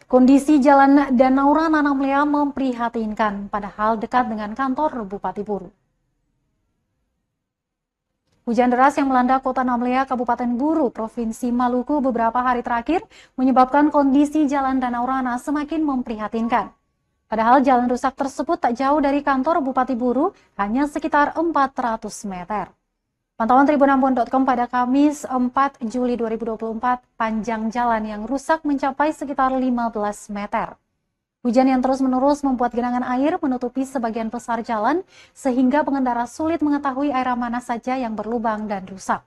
Kondisi jalan Danau Rana Namlea memprihatinkan, padahal dekat dengan kantor Bupati Buru. Hujan deras yang melanda kota Namlea, Kabupaten Buru, Provinsi Maluku beberapa hari terakhir menyebabkan kondisi jalan Danau Rana semakin memprihatinkan. Padahal jalan rusak tersebut tak jauh dari kantor Bupati Buru, hanya sekitar 400 meter. Pantauan tribunambon.com pada Kamis 4 Juli 2024, panjang jalan yang rusak mencapai sekitar 15 meter. Hujan yang terus-menerus membuat genangan air menutupi sebagian besar jalan, sehingga pengendara sulit mengetahui area mana saja yang berlubang dan rusak.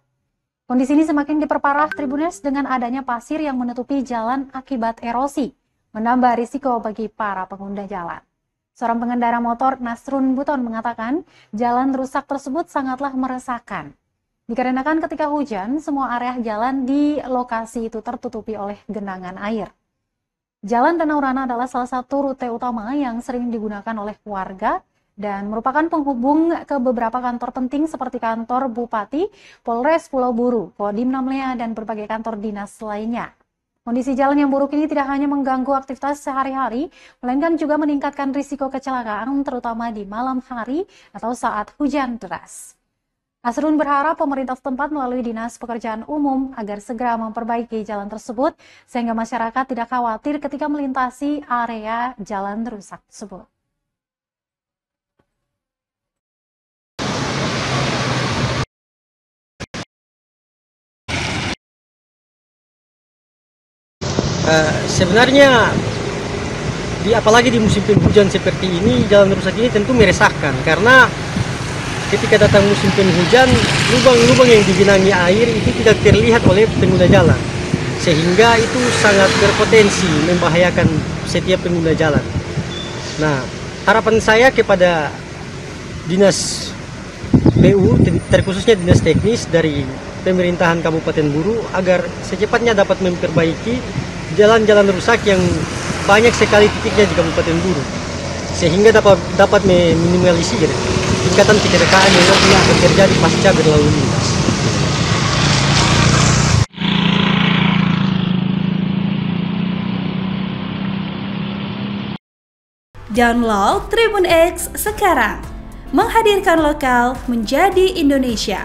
Kondisi ini semakin diperparah Tribuners dengan adanya pasir yang menutupi jalan akibat erosi, menambah risiko bagi para pengguna jalan. Seorang pengendara motor, Nasrun Buton, mengatakan jalan rusak tersebut sangatlah meresahkan. Dikarenakan ketika hujan, semua area jalan di lokasi itu tertutupi oleh genangan air. Jalan Danau Rana adalah salah satu rute utama yang sering digunakan oleh warga dan merupakan penghubung ke beberapa kantor penting seperti kantor Bupati, Polres Pulau Buru, Kodim Namlea, dan berbagai kantor dinas lainnya. Kondisi jalan yang buruk ini tidak hanya mengganggu aktivitas sehari-hari, melainkan juga meningkatkan risiko kecelakaan terutama di malam hari atau saat hujan deras. Asrun berharap pemerintah setempat melalui Dinas Pekerjaan Umum agar segera memperbaiki jalan tersebut sehingga masyarakat tidak khawatir ketika melintasi area jalan rusak tersebut. Sebenarnya apalagi di musim penghujan seperti ini, jalan rusak ini tentu meresahkan karena ketika datang musim penghujan, lubang-lubang yang digenangi air itu tidak terlihat oleh pengguna jalan, sehingga itu sangat berpotensi membahayakan setiap pengguna jalan. Nah, harapan saya kepada Dinas PU, terkhususnya Dinas Teknis dari pemerintahan Kabupaten Buru, agar secepatnya dapat memperbaiki jalan-jalan rusak yang banyak sekali titiknya di Kabupaten Buru, sehingga dapat meminimalisir tingkatan kecelakaan yang nanti akan terjadi pasca berlalu lintas. Download Tribun X sekarang, menghadirkan lokal menjadi Indonesia.